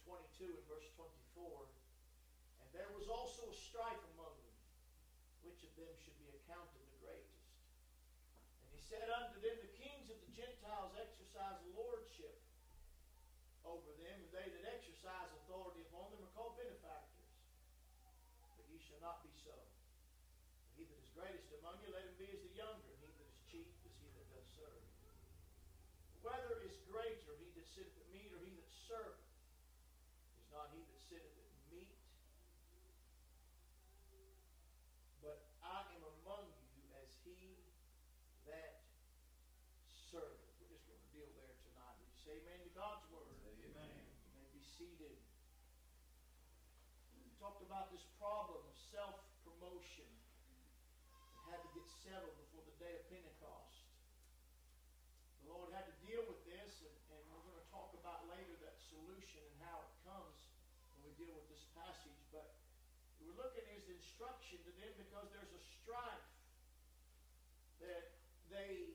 22 and verse 24. And there was also a strife among them, which of them should be accounted the greatest. And he said unto them, the kings of the Gentiles exercise lordship over them, and they that exercise authority upon them are called benefactors. But ye shall not be so. He that is greatest among you, let him be as the younger, and he that is chief as he that does serve. Whether is greater, he that sitteth at meat or he that serveth? Is not he that sitteth at meat? But I am among you as he that serveth. We're just going to deal there tonight. Would you say amen to God's word? Amen. You may be seated. We talked about this problem of self-promotion. Had to get settled before the day of Pentecost. The Lord had to deal with this, and we're going to talk about later that solution and how it comes when we deal with this passage. But we're looking at his instruction to them because there's a strife that they've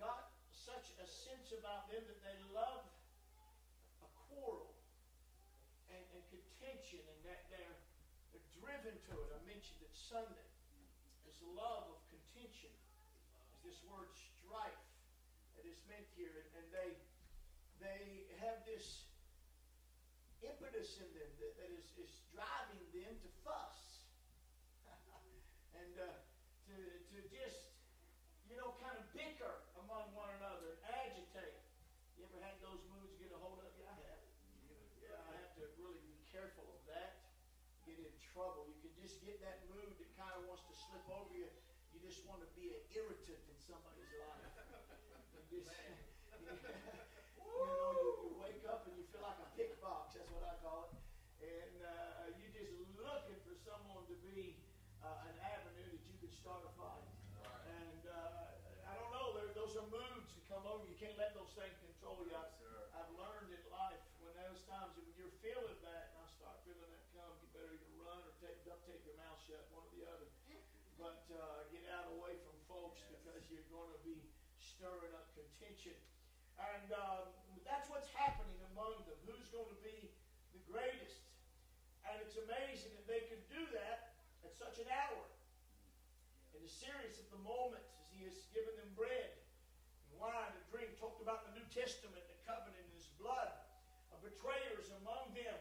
got such a sense about them that they love a quarrel and contention, and that they're driven to it. I mentioned it Sunday. This love of contention is this word strife that is meant here, and they have this impetus in them that is driving them to fuss and to just kind of bicker among one another and agitate. You ever had those moods get a hold of you? I have. Yeah, I have to really be careful of that. Get in trouble. You can just get that mood that kind of wants to slip over you. You just want to be an irritant in somebody's life. You just, you wake up and you feel like a pick box. That's what I call it. And you're just looking for someone to be an avenue that you can start a fight. Right. And I don't know. Those are moods that come over. You can't let those things control you. I've learned in life when those times when you're feeling that, and I start feeling that come, you better either run or don't take your mouth shut, one or the other. But get out away from folks because you're going to be stirring up contention. And that's what's happening among them. Who's going to be the greatest? And it's amazing that they could do that at such an hour. And the serious of the moment as he has given them bread and wine and drink, talked about the New Testament, the covenant in his blood, of betrayers among them.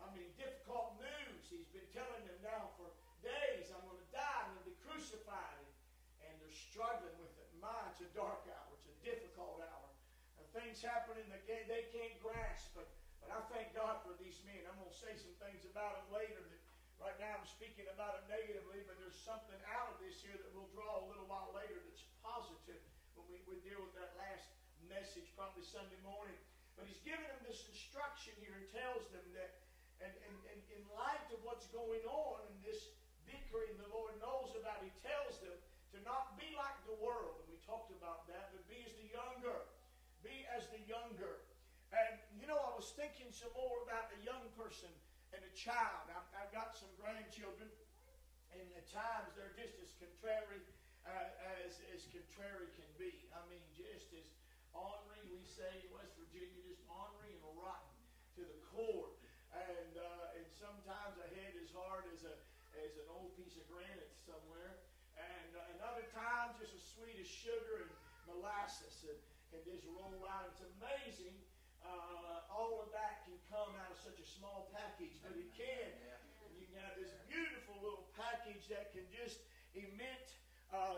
I mean, difficult news. He's been telling them now for days, I'm going to die, I'm going to be crucified. And they're struggling with it. My, it's a dark hour. It's a difficult hour. And things happening that they can't grasp. But I thank God for these men. I'm going to say some things about them later. That right now I'm speaking about them negatively, but there's something out of this here that we'll draw a little while later that's positive when we deal with that last message, probably Sunday morning. But he's giving them this instruction here and tells them that, and in light of what's going on and this bickering the Lord knows about, he tells them to not be like the world. And we talked about that, but be as the younger. Be as the younger. And, I was thinking some more about a young person and a child. I've got some grandchildren, and at times they're just as contrary as contrary can be. I mean, just as ornery, we say in West Virginia, just ornery and rotten to the core. And sometimes a head as hard as an old piece of granite somewhere. And other times just as sweet as sugar and molasses and just roll out. It's amazing. All of that can come out of such a small package, but it can. And you can have this beautiful little package that can just emit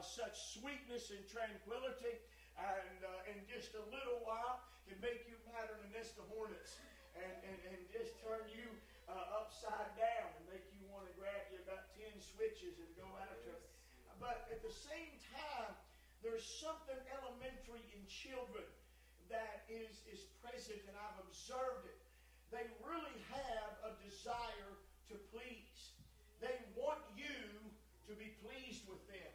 such sweetness and tranquility, and in just a little while can make you mad in the nest of hornets, and just turn you upside down and make you want to grab you about 10 switches and go after it. But at the same time, there's something elementary in children that is present, and I've observed it. They really have a desire to please. They want you to be pleased with them.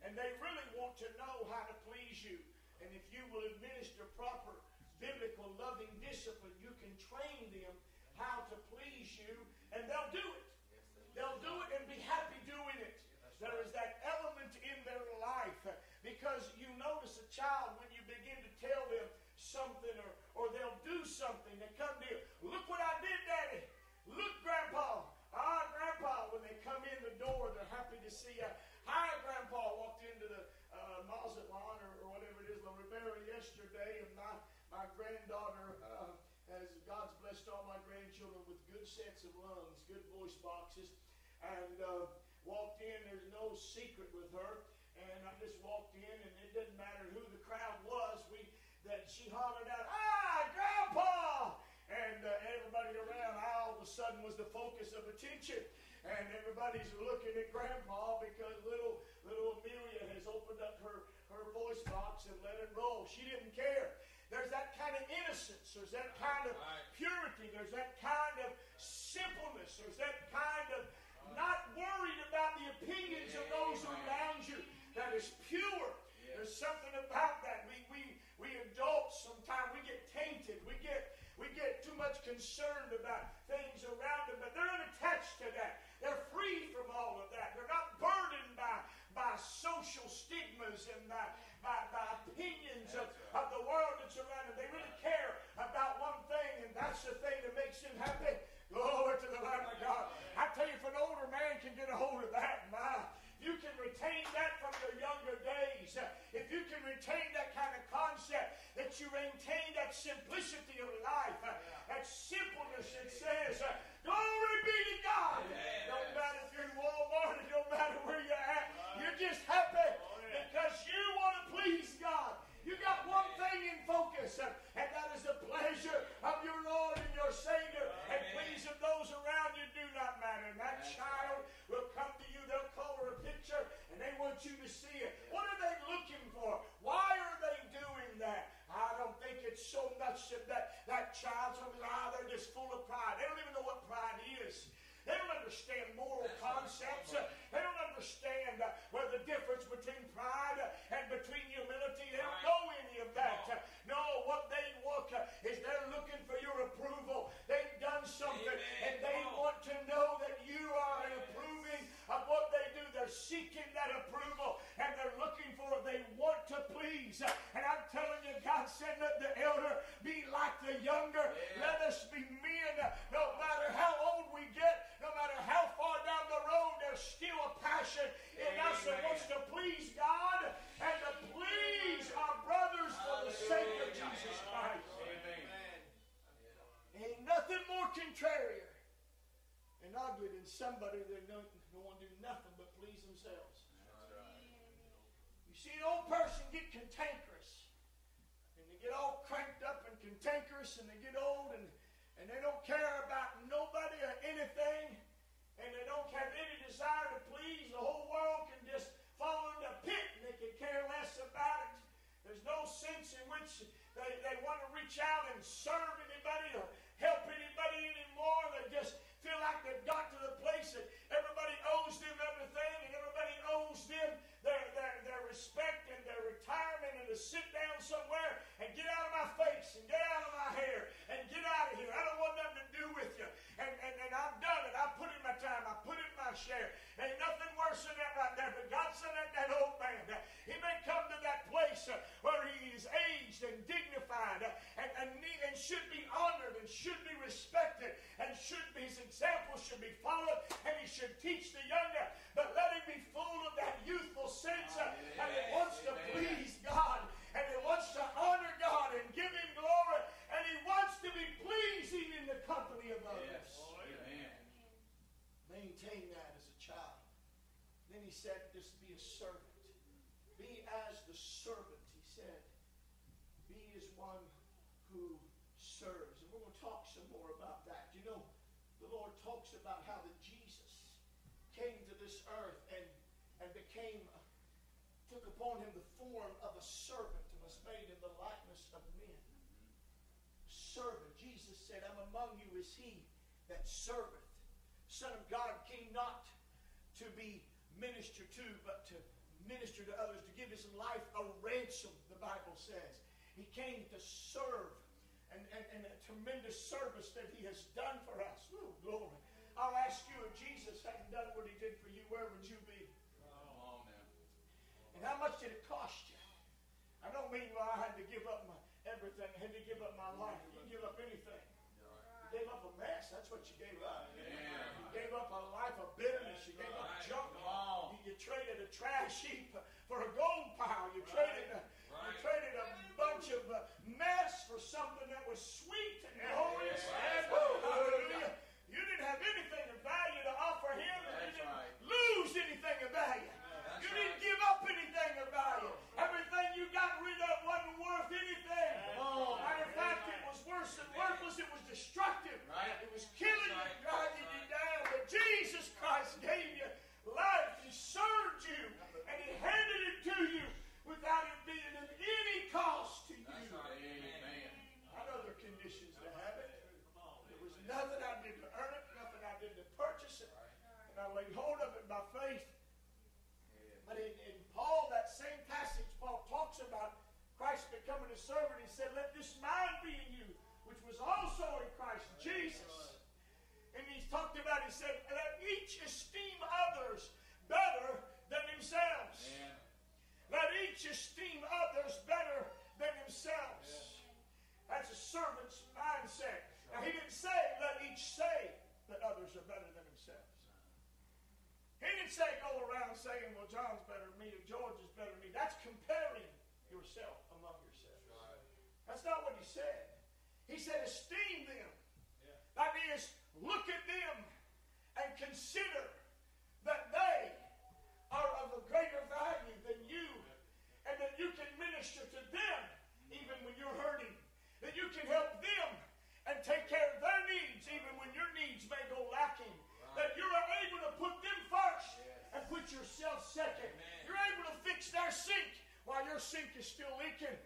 And they really want to know how to please you. And if you will administer proper biblical loving discipline, you can train them how to please you, and they'll do it. They'll do it and be happy doing it. There is that element in their life, because you notice a child when you begin to tell them something, or they'll do something, they come to you, good sets of lungs, good voice boxes, and walked in. There's no secret with her. And I just walked in, and it didn't matter who the crowd was. That she hollered out, "Ah, Grandpa!" And everybody around, I all of a sudden was the focus of attention. And everybody's looking at Grandpa because little Amelia has opened up her voice box and let it roll. She didn't care. There's that kind of innocence. There's that kind of purity. There's that kind of simpleness. There's that kind of not worried about the opinions of those around you. That is pure. There's something about that. We adults sometimes we get tainted. We get too much concerned about things around them, but they're unattached to that. They're free from all of that. They're not burdened by social stigmas and by opinions of the world that's around them. They really care about one thing, and that's the thing that makes them happy. Glory to the Lamb of God. I tell you, if an older man can get a hold of that, you can retain that from your younger days. If you can retain that kind of concept, that you maintain that simplicity of life, that simpleness that says, glory be to God. Don't matter if you're in Walmart, it don't matter where you're at. You're just happy because you want to please God. You got one thing in focus, and that is the pleasure of your Lord and your Savior. And please, if those around you do not matter, and that child will come to you, they'll color a picture, and they want you to see it. What are they looking for? Why are they doing that? I don't think it's so much that child's they're just full of pride. They don't even know what pride is. They don't understand moral concepts. They don't understand what the difference between pride and between humility. They don't know any of that. No, what they want is they're looking for your approval. They've done something, and they want to know that you are approving of what they do. They're seeking that approval, and they're looking for it. They want to please. And I'm telling you, God said, let the elder be like the younger. Let us be men. No matter how old we get, no matter how far down the road, there's still a passion in us that wants to please God and to please our brothers for the sake of Jesus Christ. Ain't nothing more contrarian and ugly than somebody that don't want to do nothing but please themselves. You see an old person get cantankerous, and they get all cranked up and cantankerous, and they get old, and they don't care about nobody or anything, and they don't have any desire to please. The whole world can just fall in the pit, and they can care less about it. There's no sense in which they want to reach out and serve anybody or help anybody anymore. They just feel like they've got to the place that everybody owes them everything, and everybody owes them their respect and their retirement, and to sit down somewhere and get out of my face and get out of my hair and get out of here. I don't want nothing to do with you. And I've done it. I've put in my time. I've put in my share. Ain't nothing worse than that right there. But God said that old man, he may come to that place where he is aged and dignified and should be honored and should be respected and his example should be followed, and he should teach the younger. But let him be full of that youthful sense and he wants to please God, and he wants to honor God and give him glory, and he wants to be pleasing in the company of others. Yes. Maintain that as a child. Then he said, just be a servant. Be as the servant, he said. Be as one who serves. And we're going to talk some more about that. You know, the Lord talks about how that Jesus came to this earth and took upon him the form of a servant and was made in the likeness of men. Servant. Jesus said, I'm among you as he that serveth. Son of God came not to be ministered to, but to minister to others, to give his life a ransom, the Bible says. He came to serve, and a tremendous service that he has done for us. Ooh, glory. I'll ask you, if Jesus hadn't done what he did for you, where would you be? And how much did it cost you? I don't mean I had to give up everything. I had to give up my life. You can give up anything. You gave up a mess. That's what you gave up. You gave up a life of bitterness. You gave up junk. You traded a trash heap for a gold pile. You traded a bunch of mess for something that was sweet and glorious. Hallelujah. You becoming a servant, he said, let this mind be in you, which was also in Christ Jesus. And he's talked about, he said, let each esteem others better than themselves. Amen. Let each esteem others better than themselves. Yeah. That's a servant's mindset. Now, he didn't say, let each say that others are better than themselves. He didn't say, go around saying, well, John's better than me, or George is better than me. That's comparing yourself among yourselves. Right. That's not what he said. He said, esteem them. Yeah. That is, look at them and consider that they are of a greater value than you, and that you can minister to them even when you're hurting, that you can help them and take care of their needs even when your needs may go lacking, that you're able to put them first and put yourself second. You're able to fix their sink while your sink is still leaking.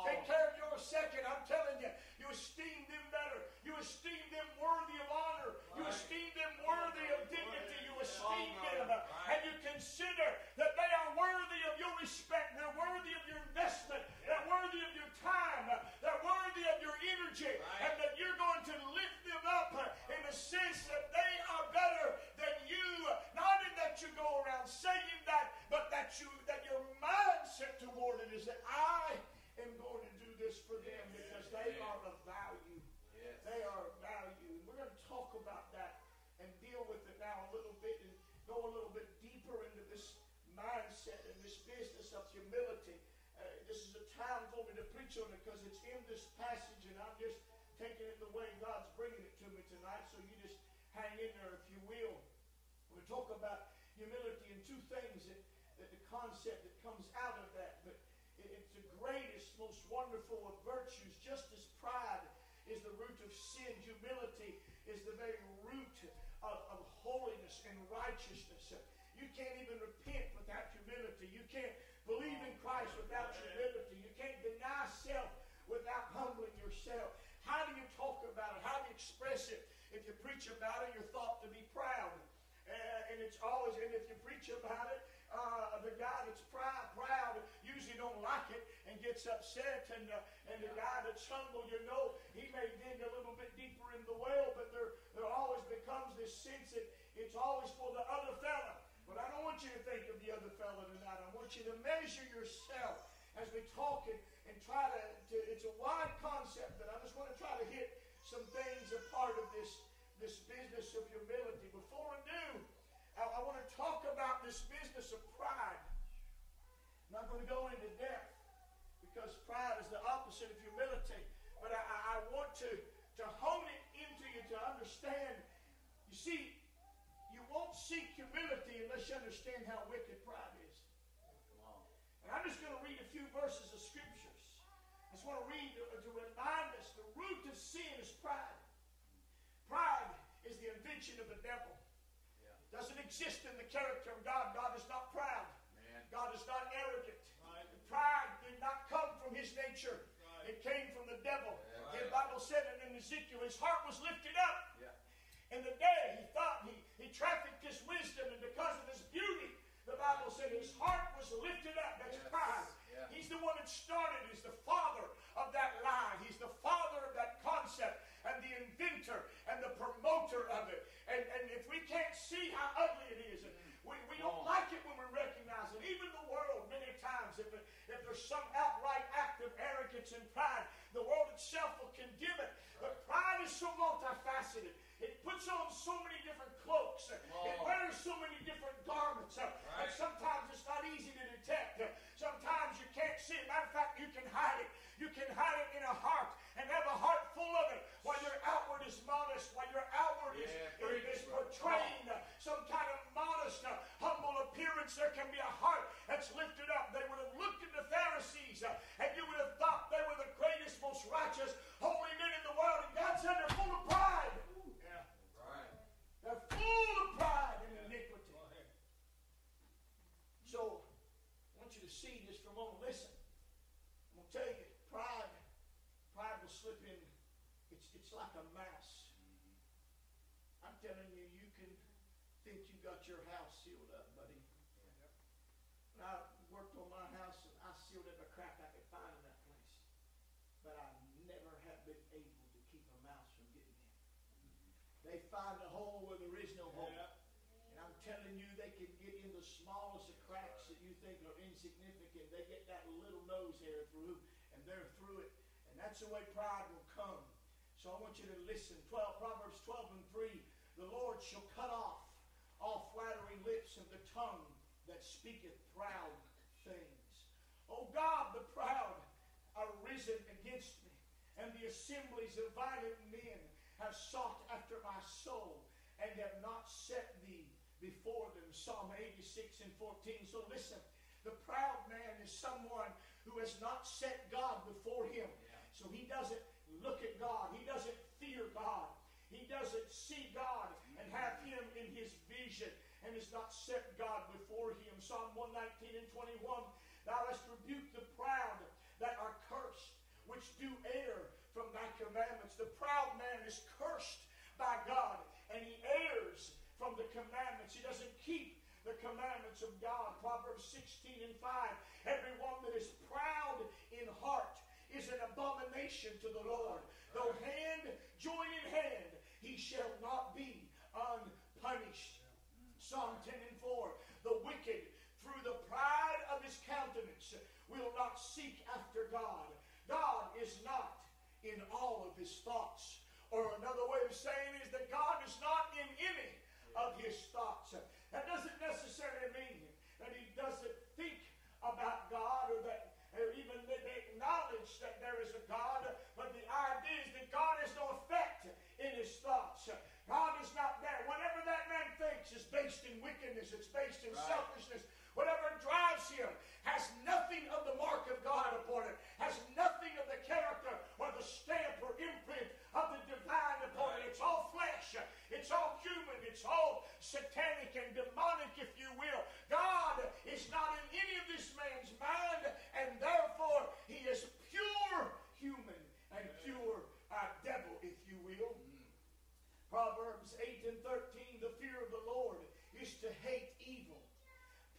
Take care of your second. I'm telling you, you esteem them better. You esteem them worthy of honor. You esteem them worthy of dignity. You esteem them and you consider that they are worthy of your respect. They're worthy of your investment. They're worthy of your time. They're worthy of your energy. And that you're going to lift them up in the sense that they are better than you. Not in that you go around saying that, but that your mindset toward it is that I am going to do this for them because they are of value. They are of value. And we're going to talk about that and deal with it now a little bit and go a little bit deeper into this mindset and this business of humility. This is a time for me to preach on it because it's in this passage and I'm just taking it the way God's bringing it to me tonight. So you just hang in there if you will. We'll talk about humility and two things that the concept that comes out of that. But it's the greatest, most wonderful of virtues. Just as pride is the root of sin, humility is the very root of holiness and righteousness. You can't even repent without humility. You can't believe in Christ without humility. You can't deny self without humbling yourself. How do you talk about it? How do you express it? If you preach about it, you're thought to be proud. And it's always, and if you preach about it, the guy that's proud usually don't like it and gets upset. And the guy that's humble, he may dig a little bit deeper in the well, but there always becomes this sense that it's always for the other fella. But I don't want you to think of the other fella tonight. I want you to measure yourself as we talk and try to it's a wide concept, but I just want to try to hit some things a part of this business of humility. Before I do, I want to talk about this business of pride. I'm not going to go into depth because pride is the opposite of humility. But I want to hone it into you to understand. You see, you won't seek humility unless you understand how wicked pride is. And I'm just going to read a few verses of scriptures. I just want to read to remind us the root of sin is pride. Pride is the invention of the devil. It doesn't exist in the character of God. God is not proud. God is not arrogant. Pride did not come from his nature. It came from the devil. The Bible said it in Ezekiel, his heart was lifted up. In the day he thought he trafficked his wisdom, and because of his beauty, the Bible said his heart was lifted up. That's pride. He's the one that started. He's the father of that lie. He's the father of that concept and the inventor and the promoter of it. And if we can't see how ugly it is, and we don't like it when we recognize it. Even the world, many times, if there's some outright act of arrogance and pride, the world itself will condemn it. But pride is so multifaceted. It puts on so many different cloaks. It wears so many different garments. And sometimes it's not easy to detect. Sometimes you can't see it. Matter of fact, you can hide it. You can hide it in a heart and have a heart full of it while your outward is modest, while your outward is portraying some kind of modest, humble appearance. There can be a heart that's lifted up. They would have looked at the Pharisees and you would have thought they were the greatest, most righteous, holy men in the world. And God said they're full of pride. They're full of pride and iniquity. So, I want you to see this for a moment. Listen. I'm going to tell you, pride will slip in. It's like a mouse. I'm telling you, you can think you got your house sealed up, buddy. When I worked on my house, I sealed every crack I could find in that place. they find a hole where there is no hole. And I'm telling you, they can get in the smallest of cracks that you think are insignificant. They get that little nose hair through, and they're through it. And that's the way pride will come. So I want you to listen. Proverbs 12:3. The Lord shall cut off all flattering lips and the tongue that speaketh proud things. O God, the proud are risen against me, and the assemblies of violent men have sought after my soul, and have not set thee before them. Psalm 86:14. So listen, the proud man is someone who has not set God before him. So he doesn't look at God. He doesn't fear God. He doesn't see God and have him in his vision, and has not set God before him. Psalm 119:21. Thou hast rebuked the proud that are cursed, which do err from thy commandments. The proud man is cursed by God, and he errs from the commandments. He doesn't keep the commandments of God. Proverbs 16:5. Everyone that is proud in heart is an abomination to the Lord. Though hand join in hand, he shall not be unpunished. Psalm 10:4. The wicked, through the pride of his countenance, will not seek after God. God is not in all of his thoughts. Or another way of saying is that God is not in any of his thoughts. That doesn't necessarily mean that he doesn't think about God, or that even that they acknowledge that there is a God, but the idea is that God has no effect in his thoughts. God is not there. Whatever that man thinks is based in wickedness. It's based in selfishness. Whatever drives him has nothing of the mark of God upon it. Has nothing of the character or the stamp or imprint of the divine upon it. It's all flesh. It's all human. It's all satanic and demonic, if you will. God is not in any of this man's mind, and therefore he is pure human and pure devil, if you will. Proverbs 8:13. The fear of the Lord is to hate evil,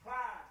pride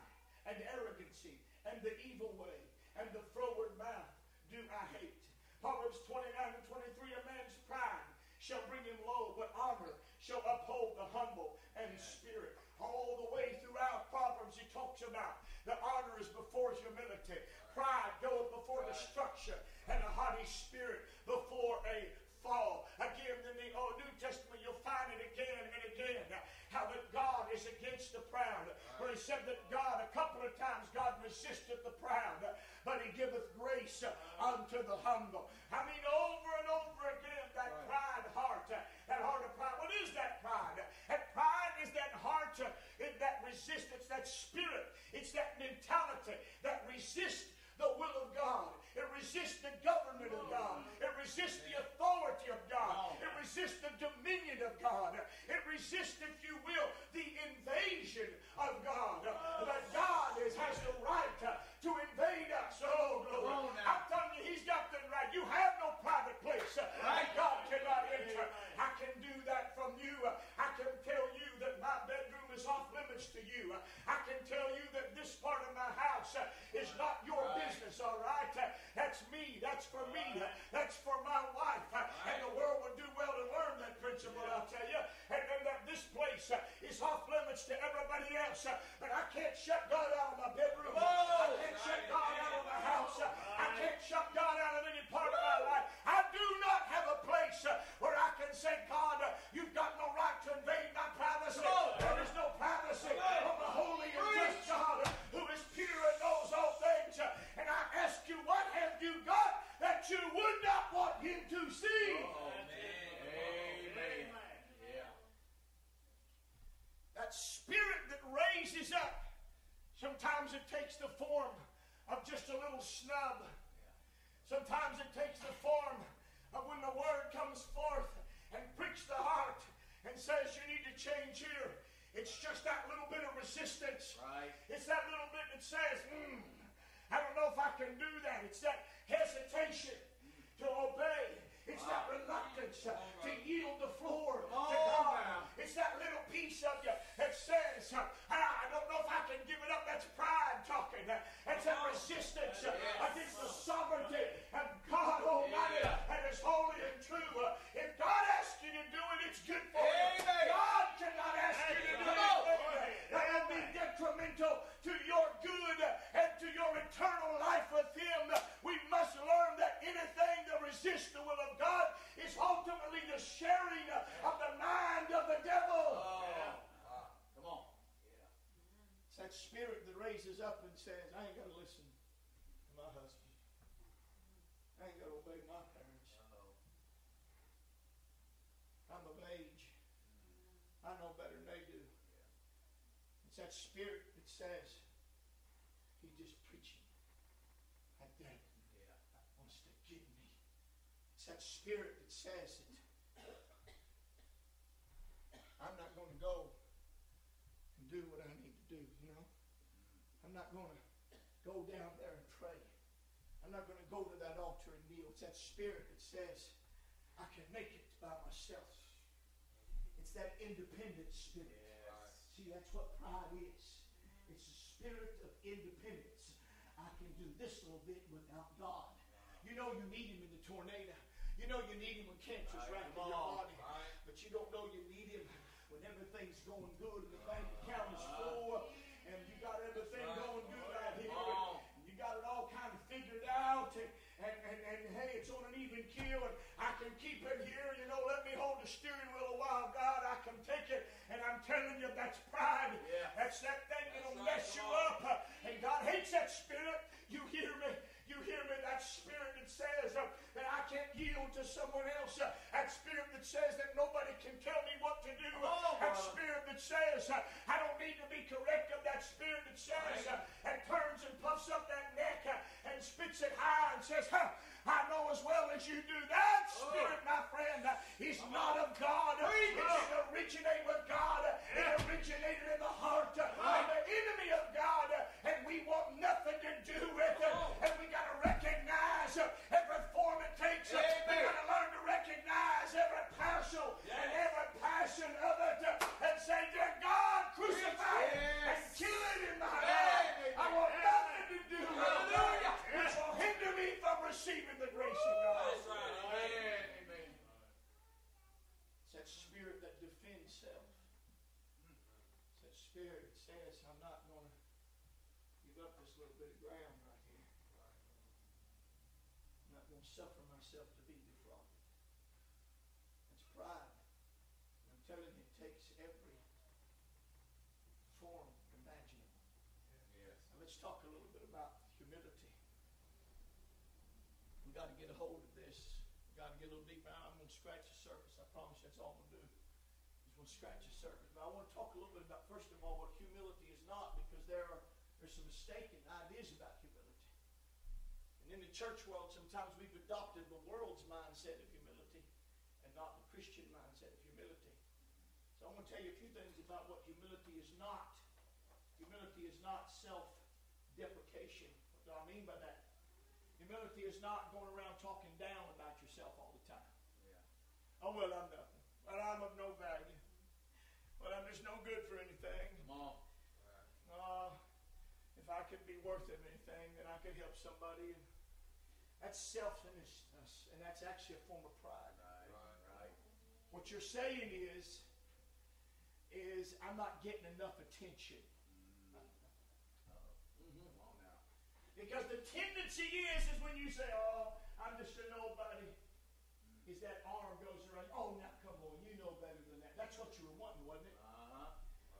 and arrogancy, and the evil way, and the froward mouth do I hate. Proverbs 29:23. A man's pride shall bring him low, but honor shall uphold the humble and spirit. All the way throughout Proverbs he talks about the honor is before humility. Pride goeth before destruction, and a haughty spirit before a fall. Again, in the Old New Testament, you'll find it again and again, how that God is against the proud. Where he said that God, a couple of times, God resisteth the proud, but he giveth grace unto the humble. I mean, over and over again, that pride heart, that heart of pride. What is that pride? That pride is that heart, that resistance, that spirit. It's that mentality that resists the will of God. It resists the government of God. It resists the authority of God. It resists the dominion of God. It resists, if you will, the invasion of God. That God has the right to invade us. Oh, glory. I'm telling you, he's got the right. You have no private place that God cannot enter. I can do that from you. I can tell you that my bedroom is off limits to you. I can tell you that this part of my house is not your business, all right? That's me. That's for me. That's for my wife. And the world would do well to learn that principle, I'll tell you. And then that this place is off limits to everybody else. But I can't shut God out of my bedroom. I can't shut God out of my house. I can't shut God out of any part of my life. I do not have a place where I can say, God, you've got no right to invade my privacy. There is no privacy of the holy and just God who is pure and knows all things. And I ask you, what have you got that you would not want him to see? Amen. Yeah. That spirit that raises up, sometimes it takes the form of just a little snub. Sometimes it takes the form of when the word comes forth and pricks the heart and says you need to change here. It's just that little bit of resistance. It's that little bit that says, I don't know if I can do that. It's that hesitation to obey. It's that reluctance to yield the floor to God. It's that little piece of you that says, I don't know if I can give it up. That's pride talking. That's that resistance against the sovereignty of God Almighty and is holy and true. If God asks you to do it, it's good the sharing of the mind of the devil. Come on. It's that spirit that raises up and says, I ain't got to listen to my husband. I ain't got to obey my parents. I'm of age. I know better than they do. It's that spirit that says, he's just preaching. That devil wants to get me. It's that spirit that says that I'm not going to go and do what I need to do, you know. I'm not going to go down there and pray. I'm not going to go to that altar and kneel. It's that spirit that says, I can make it by myself. It's that independent spirit. See, that's what pride is. It's a spirit of independence. I can do this little bit without God. You know you need him in the tornado. You know you need him when cancer's racking your body. But you don't know you need him when everything's going good and the bank account is full and you got everything going good out here. And you got it all kind of figured out. And hey, it's on an even keel and I can keep it here. You know, let me hold the steering wheel a while, God. I can take it. And I'm telling you, that's pride. That's that thing that'll mess you up. And God hates that spirit. You hear me? You hear me? That spirit that says that I can't yield to someone else. That spirit that says that nobody can tell me what to do. That spirit that says I don't need to be corrected. That spirit that says and turns and puffs up that neck and spits it high and says, I know as well as you do. That spirit, my friend, is not of God. It didn't originate with God. It originated in the heart of the enemy of God. And we want nothing to do with it. And we got to recognize every form it takes. We got to learn to recognize every partial and every passion of it. And say, dear God, crucify it and kill it in my life. I want nothing to do with it, which will hinder me from receiving the grace of God. That's right. Amen. It's that spirit that defends self. It's that spirit that says, I'm not going to give up this little bit of ground right here. I'm not going to suffer myself to be defrauded. That's pride. And I'm telling you, it takes every form imaginable. Now let's talk a little bit about humility. We've got to get a hold of this. We've got to get a little deeper. I'm going to scratch the surface. I promise that's all I'm going to do. Just going to scratch the surface. But I want to talk a little bit about, first of all, what humility is not, because there's some mistaken ideas about humility. And in the church world, sometimes we've adopted the world's mindset of humility and not the Christian mindset of humility. So I'm going to tell you a few things about what humility is not. Humility is not self-deprecation. What do I mean by that? Humility is not going around talking down about yourself all the time. Oh, well, I'm nothing. Well, I'm of no value. Well, I'm just no good for anything. Come on. If I could be worth of anything, then I could help somebody. And that's selfishness, and that's actually a form of pride. Right. What you're saying is I'm not getting enough attention. Because the tendency is when you say, oh, I'm just a nobody, is that arm goes around, oh, now come on, you know better than that. That's what you were wanting, wasn't it?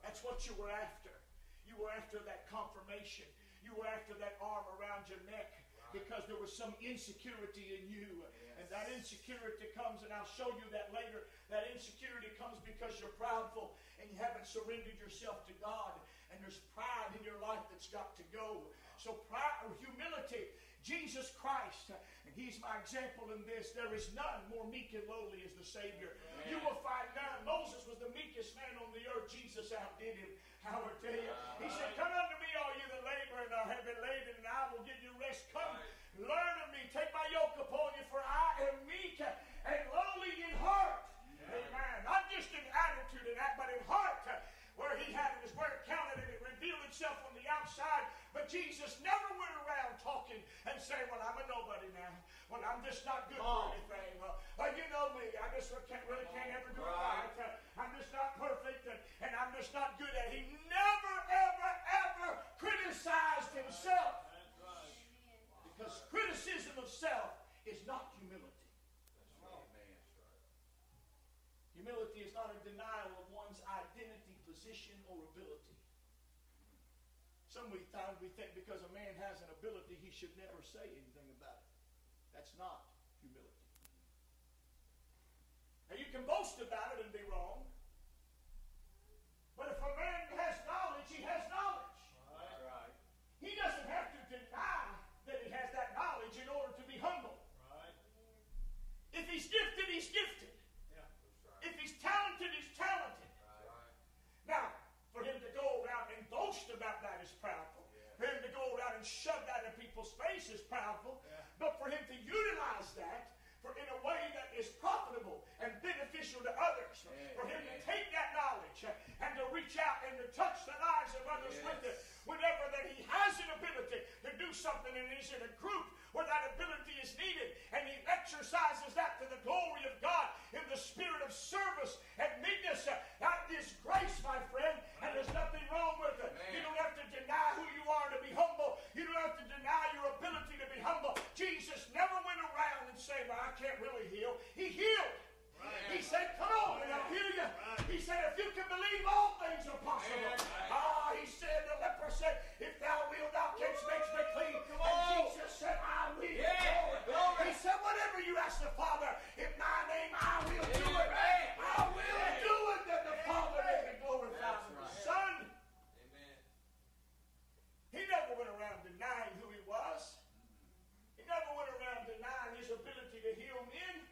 That's what you were after. You were after that confirmation. You were after that arm around your neck because there was some insecurity in you. And that insecurity comes, and I'll show you that later, that insecurity comes because you're proudful and you haven't surrendered yourself to God. And there's pride in your life that's got to go. So pride or humility, Jesus Christ, and he's my example in this. There is none more meek and lowly as the Savior. Amen. You will find none. Moses was the meekest man on the earth. Jesus outdid him. I will tell you. He said, come unto me, all you that labor and are heavy laden, and I will give you rest. Come, learn of me. Take my yoke upon you, for I am meek and lowly in heart. Amen. Not just in attitude and that, but in heart. Where he had it is where it counted, and it revealed itself on the outside. But Jesus never went around talking and saying, well, I'm a nobody now. Well, I'm just not good for anything. Well, you know me. I just really can't ever do it right. I'm just not perfect, and I'm just not good at it. He never, ever, ever criticized himself. Because criticism of self is not humility. Humility is not a denial of one's identity, position, or ability. Sometimes we think because a man has an ability, he should never say anything about it. That's not humility. Now you can boast about it and be wrong. But if a man has knowledge, he has knowledge. Right. He doesn't have to deny that he has that knowledge in order to be humble. Right. If he's gifted, he's gifted. Yeah. If he's talented, he's talented. Right. Now, for him to go around and boast about that is proudful. Yeah. For him to go around and shove that in people's face is proudful. Yeah. But for him to utilize that in a way that is profitable and beneficial to others, for him to take that knowledge and to reach out and to touch the lives of others with it, whenever that he has an ability to do something and is in a group where that ability is needed, and he exercises that to the glory of God in the spirit of service and meekness. That is grace, my friend, and there's nothing wrong with it. You don't have to deny who you are to be humble. You don't have to deny your ability to be humble. Jesus never went around and said, well, I can't really heal. He healed. Right. He said, come on, and I'll heal you. Right. He said, if you can believe, all things are possible. He said, the leper said, if thou wilt, thou canst make me clean. And Jesus said, I will. He said, whatever you ask the Father, in my name, I will do it. I will do it, that the Father may be glorified in the Son. Amen. He never went around denying who he was. He never went around denying his ability to heal men.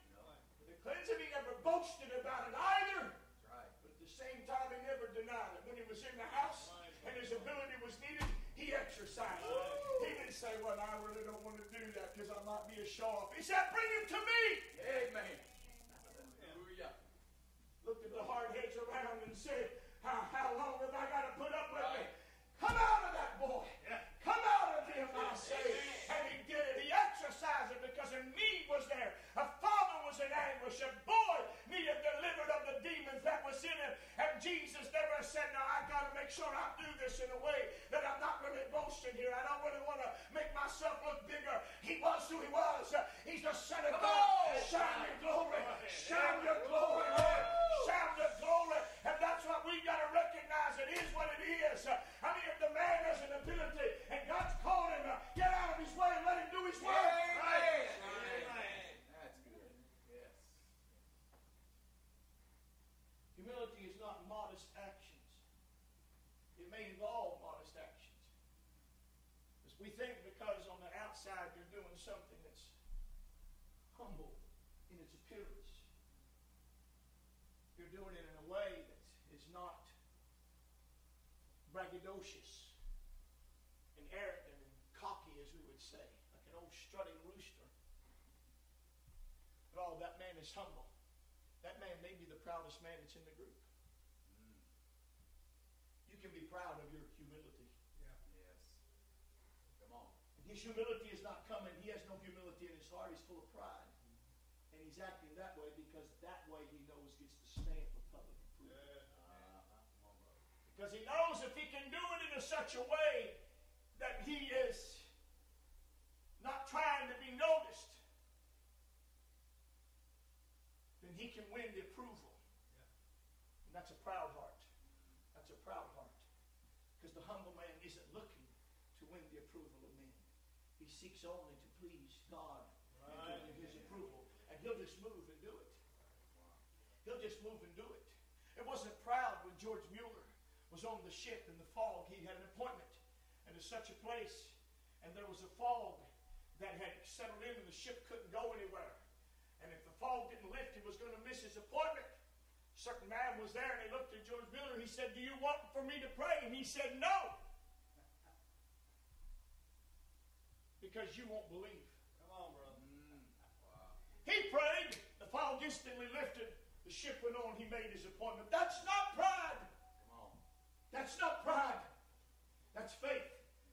To cleanse him, he never boasted about it either. Right. But at the same time, he never denied it. When he was in the house and his ability was needed, he exercised it. He didn't say, well, I really don't want to do that because I might be a show-off. He said, bring him to me. Amen. Hallelujah. Looked at the hard heads around and said, how long have I got to put up with it? Come out of that boy. Come out of him, I say. And he did it. He exercised it because a need was there. A father was in anguish. A boy needed delivered of the demons that was in him. And Jesus never said, no, I've got to make sure I do this in a way that I'm not really boasting here. I don't really want to make myself look bigger. He was who he was. He's the Son of God. Shine your glory. Shine your glory, Lord. Shine your glory. And that's what we've got to recognize. It is what it is. I mean, if the man has an ability and God's called him, get out of his way and let him do his work. Right. That's good. Yes. Humility is not modest actions. It may involve modest actions. Because we think because on the outside you're doing something that's humble in its appearance. You're doing it in a way that is not braggadocious and arrogant and cocky, as we would say, like an old strutting rooster. But oh, that man is humble. That man may be the proudest man that's in the group. You can be proud of your humility. Yeah. Yes. Come on. And his humility is not coming. He has no humility in his heart. He's full of pride. And he's acting that way because that way he knows gets the stamp of public approval. Because he knows if he can do it in such a way that he is not trying to be noticed, then he can win the approval. And that's a proud heart. That's a proud heart. Because the humble man isn't looking to win the approval of men. He seeks only to please God and to win his approval. And he'll just move and do it. He'll just move and do it. It wasn't proud when George Mueller was on the ship in the fog. He had an appointment and to such a place, and there was a fog that had settled in and the ship couldn't go anywhere. And if the fog didn't lift, he was going to miss his appointment. A certain man was there and he looked at George Mueller. He said, do you want for me to pray? And he said, no. Because you won't believe. Come on, brother. Wow. He prayed. The fog instantly lifted. The ship went on. He made his appointment. That's not pride. Come on. That's not pride. That's faith.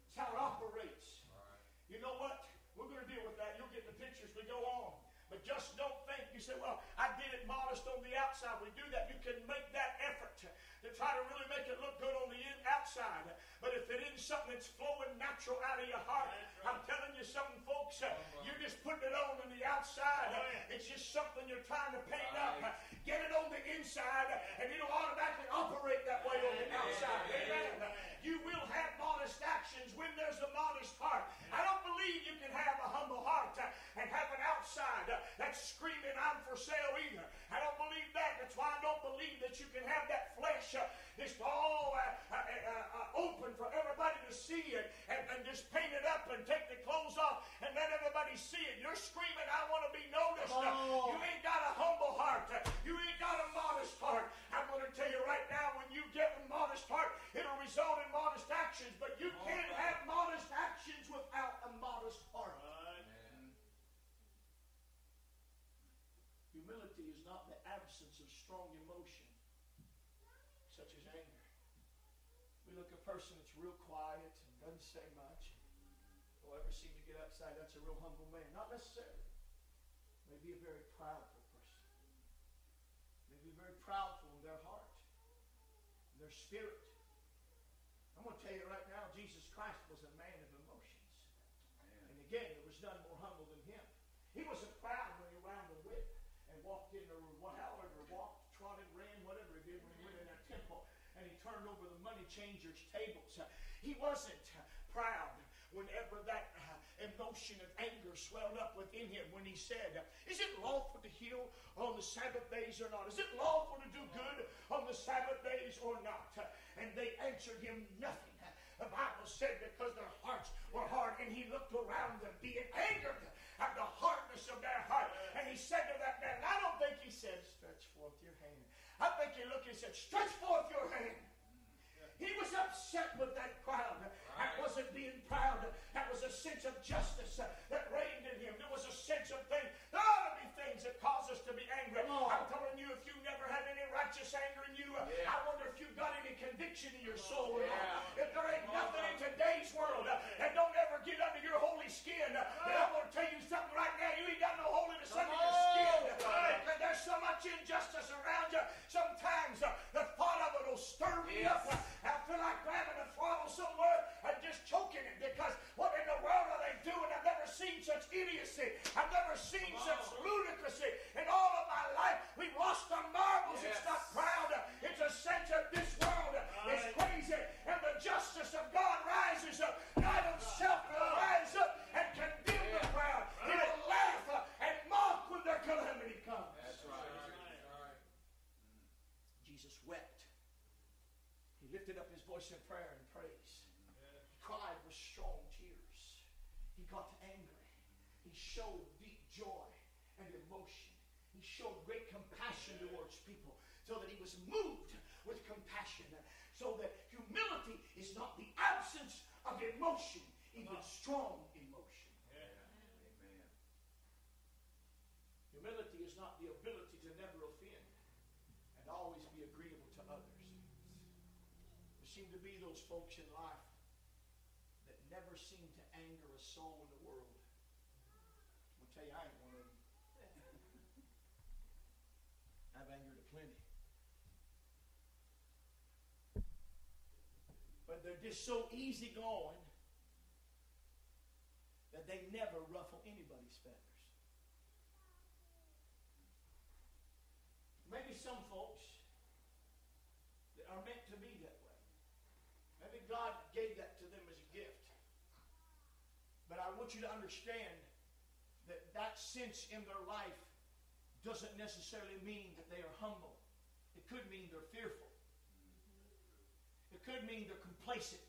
It's how it operates. Right. You know what? We're going to deal with that. You'll get the pictures as we go on. But just don't think, you say, well, I did it modest on the outside. We do that. You can make that effort to try to really make it look good on the outside. But if it isn't something that's flowing natural out of your heart, I'm telling you something, folks, you're just putting it on the outside. It's just something you're trying to paint up. Get it on the inside. inside, and it'll automatically operate that way on the outside. Amen. You will have modest actions when there's a modest heart. I don't believe you can have a humble heart and have an outside that's screaming, I'm for sale either. I don't believe that. That's why I don't believe that you can have that flesh just all open for everybody to see it and just paint it up and take the clothes off and let everybody see it. You're screaming, I want to be noticed. You ain't got a humble heart. You ain't got a modest heart. I'm going to tell you right now, when you get a modest heart, it'll result in modest actions, but you can't have modest actions without a modest heart. Humility is not the absence of strong emotion, such as anger. We look at a person that's real quiet and doesn't say much. Don't ever seem to get outside. That's a real humble man. Not necessarily. Maybe a very proudful person. Maybe very proudful in their heart, in their spirit. I'm going to tell you right now, Jesus Christ was a man of emotions. And again, there was none more humble than him. He wasn't proud when he wound the whip and walked in, or however, walked, trotted, ran, whatever he did when he went in that temple and he turned over the money changers' tables. He wasn't proud whenever that emotion of anger swelled up within him when he said, is it lawful to heal on the Sabbath days or not? Is it lawful to do good on the Sabbath days or not? And they answered him nothing. The Bible said because their hearts were hard, and he looked around them being angered at the hardness of their heart. And he said to that man, I don't think he said, stretch forth your hand. I think he looked and said, stretch forth your hand. He was upset with that crowd. That wasn't being proud. That was a sense of justice that reigned in him. There was a sense of things. There ought to be things that cause us to be angry. I'm telling you, if you never had any righteous anger in you, I wonder if you've got any conviction in your soul. If there ain't nothing in today's world that don't ever get under your holy skin, then I'm going to tell you something right now. You ain't got no holiness under your skin. Because there's so much injustice around you. Sometimes the thought of it will stir me up. I feel like grabbing a throttle somewhere and just choking it, because what in the world are they doing? I've never seen such idiocy. I've never seen such ludicrousy in all of my life. We've lost our marbles. It's not proud. It's a sense of this world is crazy, and the justice of God rises up. God himself will rise up and condemn the crowd. He will laugh and mock when their calamity comes. That's right. Jesus wept. He lifted up his voice in prayer and praise. He cried with strong tears. He got angry. He showed deep joy and emotion. He showed great compassion towards people, so that he was moved with compassion. So that humility is not the absence of emotion, even strong emotion. Amen. Humility is not the ability to never offend and always be agreeable to others. There seem to be those folks in life that never seem to anger a soul in the world. I'm going to tell you, I ain't one of them. I've angered a plenty. But they're just so easygoing that they never ruffle anybody's feathers. Maybe some folks that are meant to be that way. Maybe God gave that to them as a gift. But I want you to understand that that sense in their life doesn't necessarily mean that they are humble. It could mean they're fearful. It could mean they're complacent.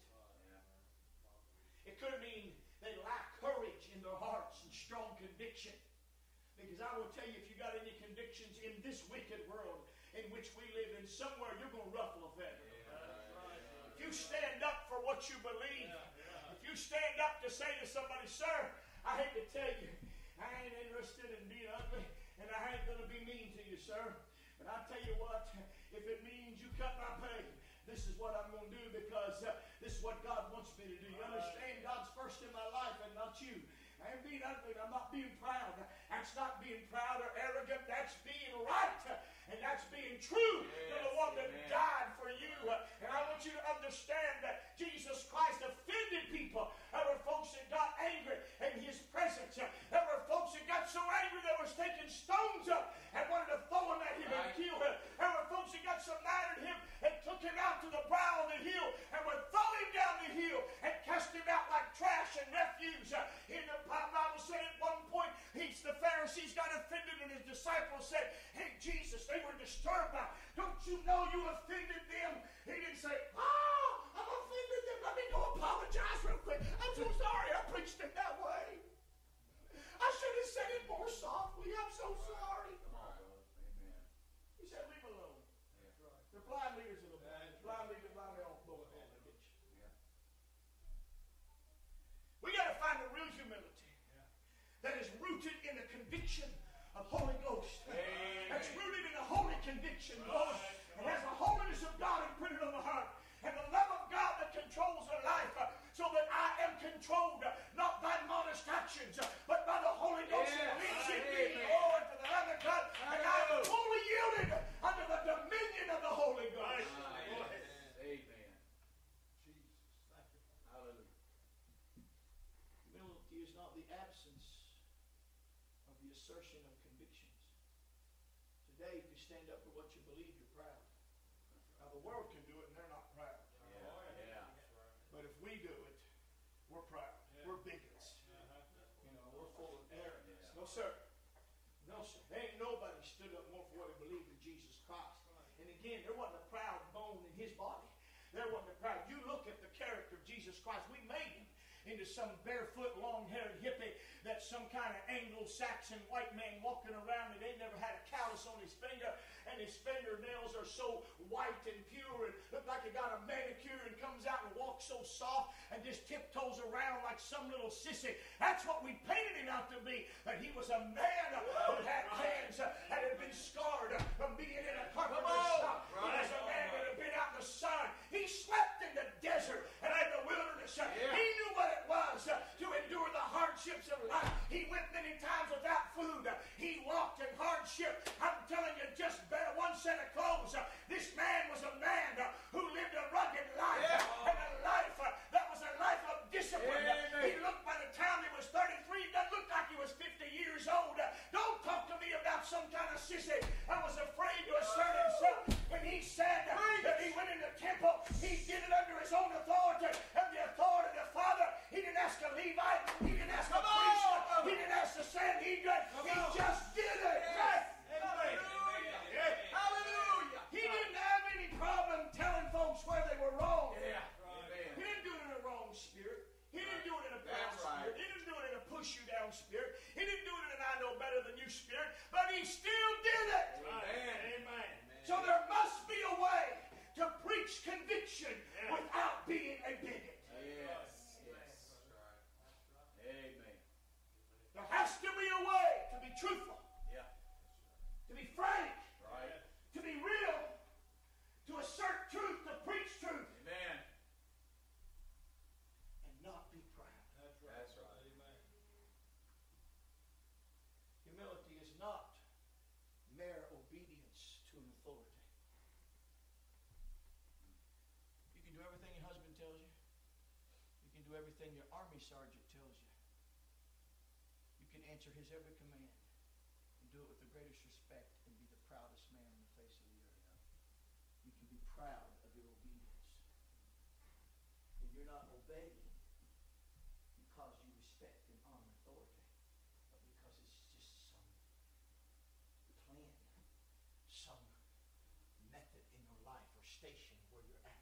It could mean they lack courage in their hearts and strong conviction. Because I will tell you, if you got any convictions in this wicked world in which we live in, somewhere you're going to ruffle a feather. If you stand up for what you believe, if you stand up to say to somebody, sir, I hate to tell you, I ain't interested in being ugly, and I ain't going to be mean to you, sir. But I tell you what, if it means you cut my pay, this is what I'm going to do, because this is what God wants me to do. You understand? God's first in my life and not you. I ain't being ugly. I'm not being proud. That's not being proud or arrogant. That's being right. And that's being true to the one that died for you. And I want you to understand that Jesus Christ offended people. There were folks that got angry in his presence. There were folks that got so angry they were taking stones up and wanted to throw them at him and kill him. There were disciples said, hey, Jesus, they were disturbed by, don't you know you offended them? He didn't say, I'm offended them. Let me go apologize real quick. I'm so sorry I preached it that way. I should have said it more softly. I'm so sorry. Come on, brother. Amen. He said, leave alone. That's right. The blind leaders of the blind. Blind leaders blind they don't go in the ditch. Yeah. We got to find the real humility that is rooted in the conviction of Holy Ghost. Amen. That's rooted in a holy conviction, Lord. And has the holiness of God imprinted on the heart. And the love of God that controls the life, so that I am controlled not by modest actions, but by the Holy Ghost that lives in me, Lord, to the Lamb of God. And I am fully yielded under the dominion of the Holy Ghost. Amen. Jesus. Thank you. Hallelujah. Humility is not the absence of the assertion of convictions. Today, if you stand up for what you believe, you're proud. Now, the world can do it, and they're not proud. Yeah. But if we do it, we're proud. We're bigots. You know, we're full of arrogance. No, sir. No, sir. Ain't nobody stood up more for what he believed in Jesus Christ. And again, there wasn't a proud bone in his body. There wasn't a proud. You look at the character of Jesus Christ. We made him into some barefoot, long-haired hippie that's some kind of Anglo-Saxon white man walking around and ain't never had a callus on his finger, and his fingernails are so white and pure and look like he got a manicure and comes out and walks so soft and just tiptoes around like some little sissy. That's what we painted him out to be, that he was a man who had hands that had been scarred from being in a carpenter's shop. He was a man that had been out in the sun. He slept in the desert and in the wilderness. He knew what it was to endure the hardships of life. He went many times without food. He walked in hardship. I'm telling you, just one set of clothes. This man was a man who lived a rugged life, and a life that was a life of discipline. He looked, by the time he was 33, he doesn't look like he was 50 years old. Don't talk to me about some kind of sissy that was afraid to assert himself. When he said that he went into the temple, he did it under his own authority and the authority of the Father. He didn't ask a Levite. He didn't ask a priest. He didn't ask the Sanhedrin. He just did it. Hallelujah. He didn't have any problem telling folks where they were wrong. Yeah. He didn't do it in a wrong spirit. He didn't do it in a proud spirit. He didn't do it in a push you down spirit. He didn't do it in an I know better than you spirit. But he still did it. Amen. So there must be a way to preach conviction without being a bigot. Yes. Amen. There has to be a way to be truthful, Yeah. to be frank, Right. to be real, to assert truth, to preach truth, Amen. and not be proud. That's right. Humility is not mere obedience to an authority. You can do everything your husband tells you. You can do everything your army sergeant tells you. You can answer his every command and do it with the greatest respect and be the proudest man on the face of the earth. You can be proud of your obedience. And you're not obeying because you respect and honor authority, but because it's just some plan, some method in your life or station where you're at.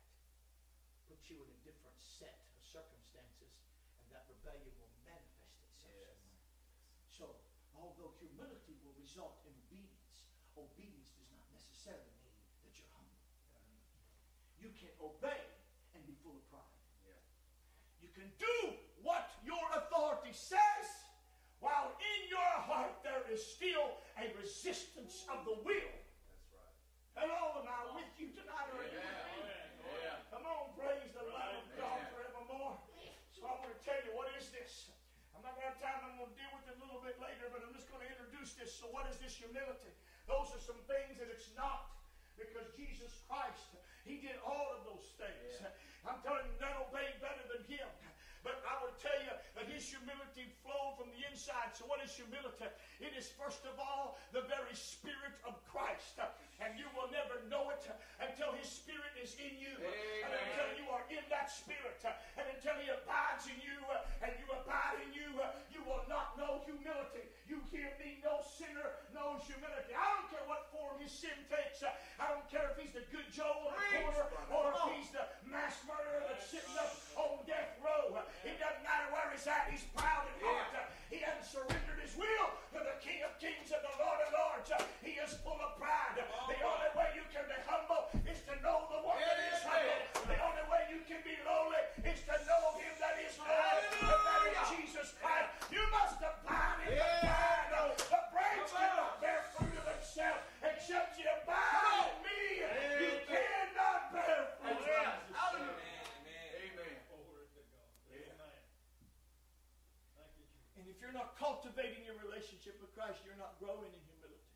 Put you in a different set of circumstances, and that rebellion will manifest itself somewhere. So, although humility will result in obedience, obedience does not necessarily mean that you're humble. You can obey and be full of pride. Yeah. You can do what your authority says, while in your heart there is still a resistance of the will. That's right. Hello, am I with you tonight? Or Yeah. Come on, praise the Lamb of God forevermore. So I want to tell you, what is this? I'm not going to have time. I'm going to deal with it a little bit later, but I'm just going to introduce this. So what is this humility? Those are some things that it's not, because Jesus Christ, he did all of those things. Yeah. I'm telling you, none obeyed better than him. But I will tell you that his humility flowed from the inside. So what is humility? It is, first of all, the very Spirit of Christ. And you will never know it until his Spirit is in you. Amen. And until you are in that Spirit. And until he abides in you and you abide in you, you will not know humility. You hear me? No sinner knows humility. his sin takes. I don't care if he's the good Joe on the corner or if he's the mass murderer that's sitting up on death row. It doesn't matter where he's at. He's proud in heart. He hasn't surrendered his will to the King of Kings and the Lord of Lords. He is full of pride. The only way you can be humble is to know the one that is humble. The only way you can be lowly is to know him that is Lord, and that is Jesus Christ. You must abide in the vine. The branch cannot bear fruit of itself except you abide in me. You cannot bear fruit. Amen. And if you're not cultivating your relationship with Christ, you're not growing in humility.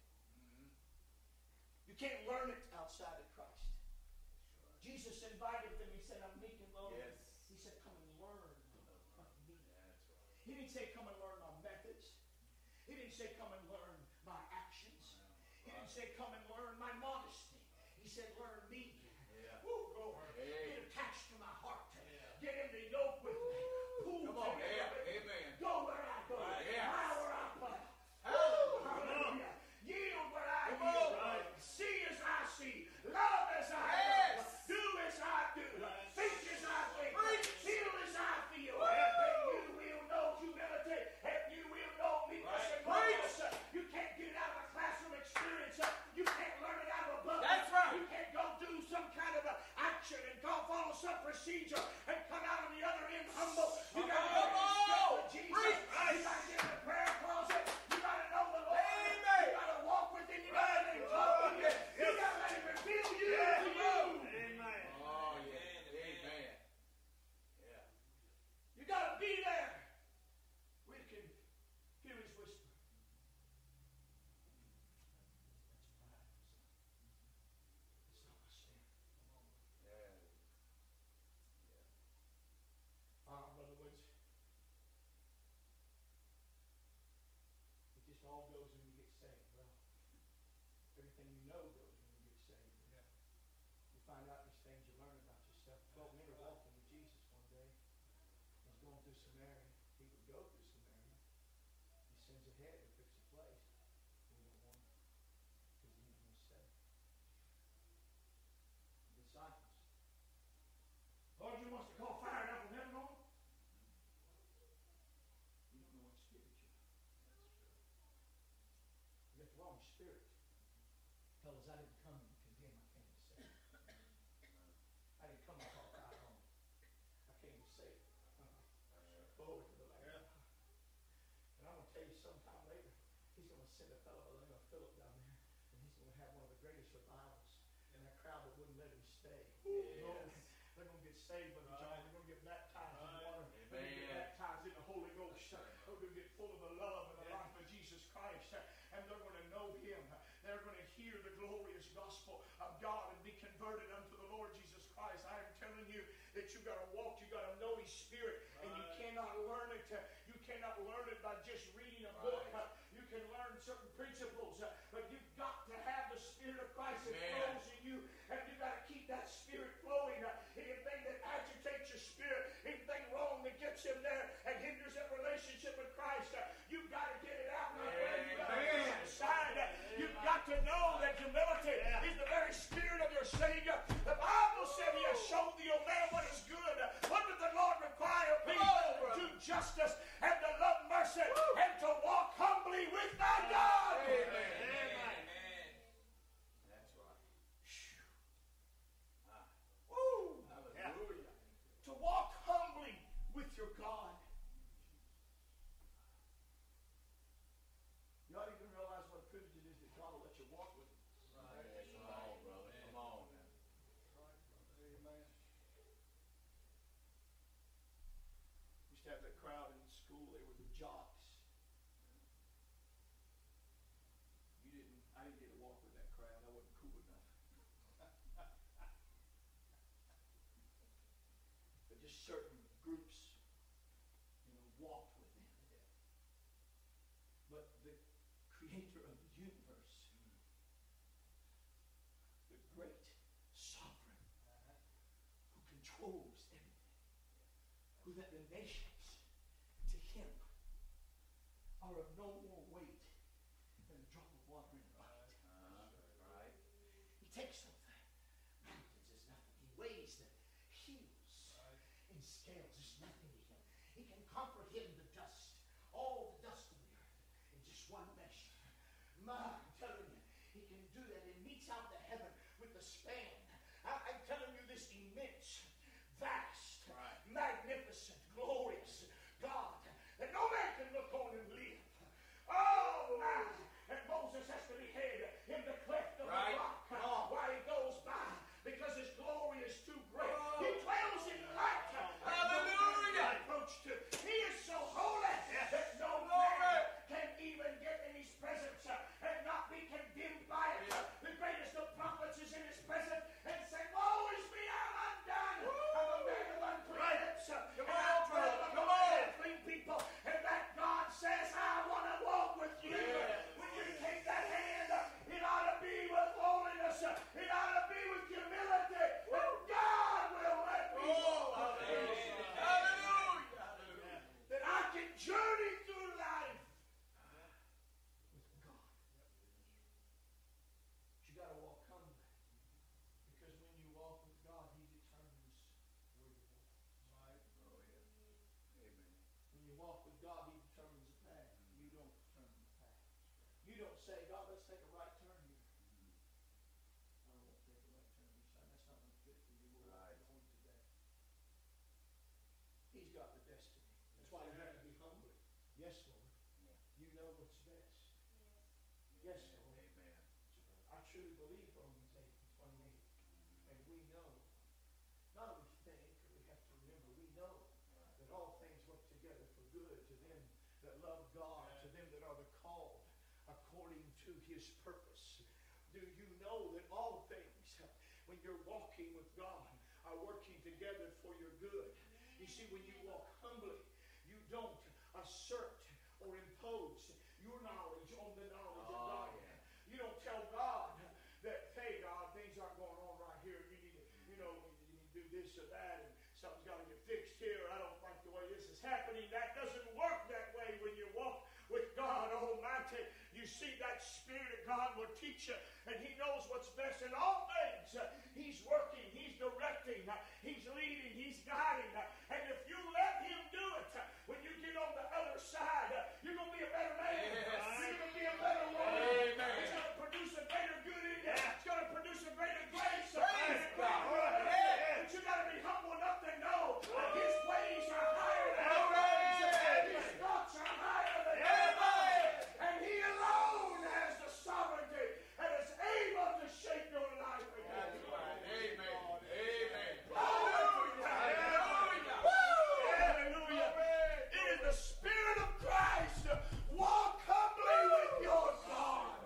You can't learn it outside of Christ. Jesus invited them. He said, I'm meek and lowly. Yes. He said, come and learn from me. That's right. He didn't say, come and learn my methods. He didn't say, come and learn my actions. He didn't say, come and learn my modesty. He said, learn me. Yeah. Woo, glory. Hey. Get attached to my heart. Get in the yoke with me. Come on. Amen. Go where I go. Yes. Plow where I plow. Hallelujah. Yield where I Come yield. on. See as I see. Love as I Yes. love. Do as I do. Think as I think. Preach. Feel as I feel. Woo. And you will know humility. And you will know meekness and Preach. lowliness. You can't get it out of a classroom experience. You can't learn it out of a book. That's right. You can't go do some kind of an action and go follow some procedure and come out on the other end humble. You got to go step with Jesus. Preach. You got to get in the prayer closet. You got to know the Lord. Amen. You got to walk with him. You got to let him talk to you. You got to let him reveal you to you. Amen. Oh, yeah. Amen. Yeah. You got to be there where you can hear his whisper. Brother Woods. It just all goes when you get saved. Well, everything you know goes when you get saved. You find out these things you learn about yourself. 12 men are walking with Jesus one day. He's going through Samaria. He would go through Samaria. He sends ahead to fix a place. We don't want it because he didn't want to stay. The disciples. Lord, you want us to call fire down from heaven on them? You don't know what spirit you're in. You got the wrong spirit. Fellas, I didn't come to condemn, I came to save. I didn't come to call fire on. I came to save. Glory to the Lamb. And I'm going to tell you sometime later, he's going to send a fellow by the name of Philip down there, and he's going to have one of the greatest revivals. And that crowd that wouldn't let him stay. Yes. They're going to get saved, Brother John. They're going to get baptized in water. They're going to get baptized in the Holy Ghost. They're going to get full of the love and the life of Jesus Christ. And they're going to know him. They're going to hear the glorious gospel of God and be converted unto the Lord Jesus Christ. I am telling you that you got to walk. You got to know his spirit. And you cannot learn it. You cannot learn it by just reading a book. You can learn certain principles. But you've got to have the Spirit of Christ that flows in you. And you got to keep that Spirit flowing. Anything that agitates your spirit, anything wrong that gets in there and hinders that relationship with Christ, you've got to get it out. You've got to push it aside. You've got to know that humility is the very spirit of your Savior. The Bible said he has shown thee, O man, what is good. What does the Lord require of me? To do justice and to love mercy and to walk humbly with thy God. Amen. That's right. Woo. Hallelujah. To walk humbly with your God. You ought to even realize what a privilege it is that God will let you walk with him. Right. Come on, brother. Come on now. Amen. Used to have that crowd in school. They were the jocks. I didn't get to walk with that crowd. I wasn't cool enough. But just certain groups, walked with them. But the creator of the universe, the great sovereign, who controls everything, who led the nations to him, are of no more weight than a drop of water in a bucket. scales is nothing to him. He can comprehend the dust, all the dust of the earth, in just one measure. I'm telling you, he can do that. It meets out the heaven with the span. I'm telling you, this immense, vast, magnificent, glorious God that no man can look on and live. Oh, my. And Moses has to be hid in the cleft of the rock while he goes by because his glory is too great. He dwells in light. Hallelujah. He is so holy that no man can even get in his presence and not be condemned by it. The greatest of prophets is in his presence and say, woe is me, I'm undone. I'm a man of unclean lips. And I dwell among unclean people. And that God says, I want to walk with you. When you take that hand, it ought to be with holiness. It ought to be with humility. And God will let me walk. Hallelujah. That I can journey through life with God. But you got to walk humbly. Because when you walk with God, He determines where you walk. Right? Oh, yeah. Amen. When you walk with God, He determines the path. You don't determine the path. You don't say, God, let's take a right turn here. I don't want to take a right turn here, son. That's not going to fit for you. We're going today. He's got the destiny. That's why you have to be humble. Yes, Lord. Yeah. You know what's best. Yes, Lord. Amen. I truly believe Romans 8 and 28. And we know, not only think, we have to remember, we know that all things work together for good to them that love God, to them that are the called according to His purpose. Do you know that all things, when you're walking with God, are working together for your good? You see, when you walk humbly, you don't assert or impose your knowledge on the knowledge of God. You don't tell God that, hey, God, things aren't going on right here. You need to, you need to do this or that, and something's got to get fixed here. I don't like the way this is happening. That doesn't work that way when you walk with God Almighty. You see, that Spirit of God will teach you, and He knows what's best in all things. He's working, He's directing, He's leading, He's guiding. And if you let Him do it, when you get on the other side, you're going to be a better man. You're going to be a better woman. Amen. It's going to produce a greater good in you. It's going to produce a greater grace. But you got to be humble enough to know that His ways are higher than your ways, and His thoughts are higher than yours. And He alone has the sovereignty and is able to shape your life again. Amen. Amen. Hallelujah. Hallelujah. Hallelujah. It is the Spirit of Christ. Walk humbly with your God.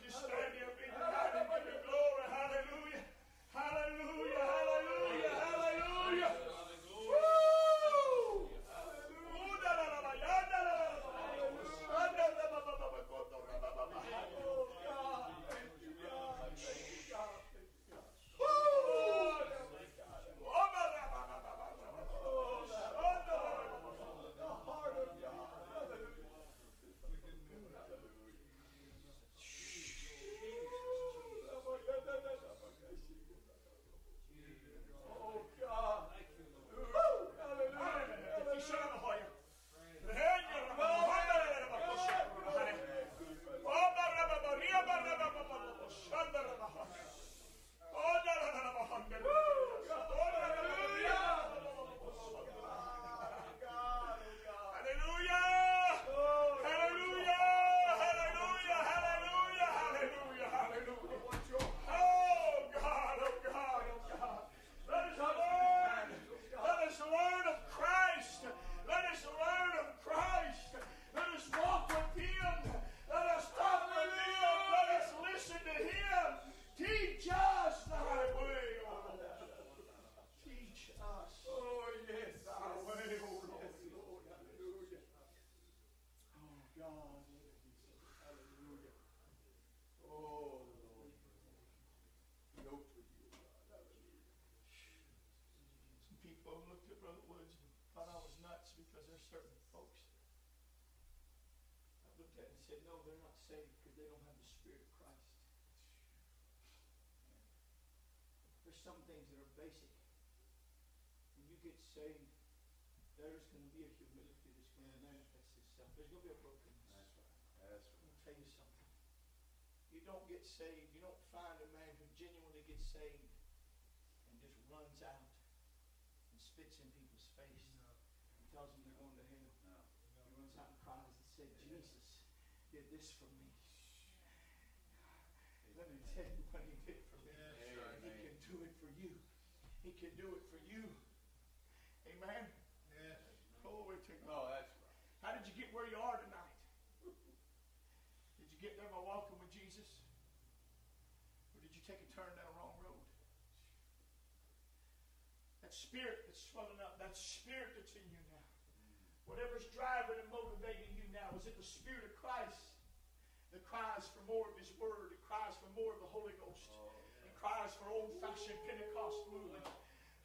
Just stand here and be united in your glory. Hallelujah. Hallelujah. Hallelujah. Hallelujah. Woo! Some things that are basic get saved, there's going to be a humility that's going to manifest itself. There's going to be a brokenness. That's right. That's right. Let me tell you something. You don't get saved. You don't find a man who genuinely gets saved and just runs out and spits in people's face and tells them they're going to hell. No. He runs out and cries and says, Jesus did this for me. Let me tell you what he did for me. He can do it for you. He can do it for you. Amen? Yes. Glory to God. Oh, that's right. How did you get where you are tonight? Did you get there by walking with Jesus? Or did you take a turn down the wrong road? That spirit that's swelling up, that spirit that's in you now, whatever's driving and motivating you now, is it the Spirit of Christ that cries for more of His Word, it cries for more of the Holy Ghost, it cries for old-fashioned Pentecost movement?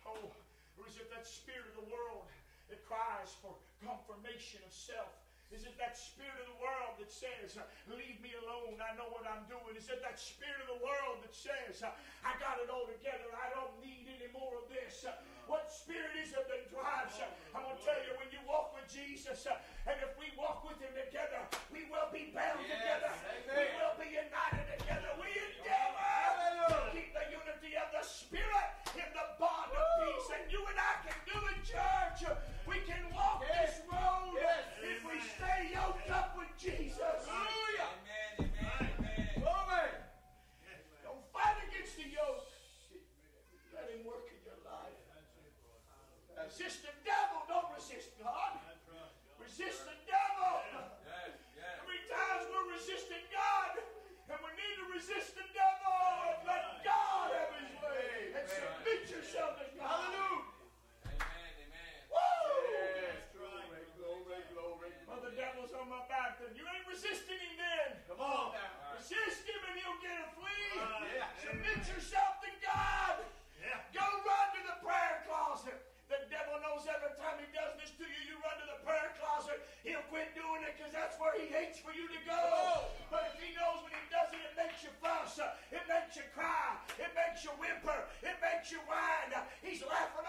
Oh, or is it that spirit of the world that cries for confirmation of self? Is it that spirit of the world that says, leave me alone, I know what I'm doing? Is it that spirit of the world that says, I got it all together, I don't need any more of this? What spirit is it that drives? I'm going to tell you, when you walk with Jesus, and if we walk with Him together, we will be bound together. Amen. We will be united together. We endeavor to keep the unity of the Spirit in the bond of peace. And you and I can do it, church. We can walk this road if we stay yoked up with Jesus. Hallelujah. Amen. Amen. Glory. Don't fight against the yoke. Let Him work in your life. Resist the devil. Don't resist God. Resist the devil. Yes. Yes. Every time we're resisting God, and we need to resist the devil and let God have His way. And submit yourself to God. Hallelujah. Amen. Amen. Woo! Yes. Glory. Glory. Glory. Well, the devil's on my back, then you ain't resisting him then. Come on now. Resist him and he'll get a flee. Yeah. Submit yourself to God. Yeah. Go run to the prayer closet. The devil knows every time he does this to you, you run to the prayer closet, he'll quit doing it because that's where he hates for you to go. But if he knows when he does it, it makes you fuss, it makes you cry, it makes you whimper, it makes you whine. He's laughing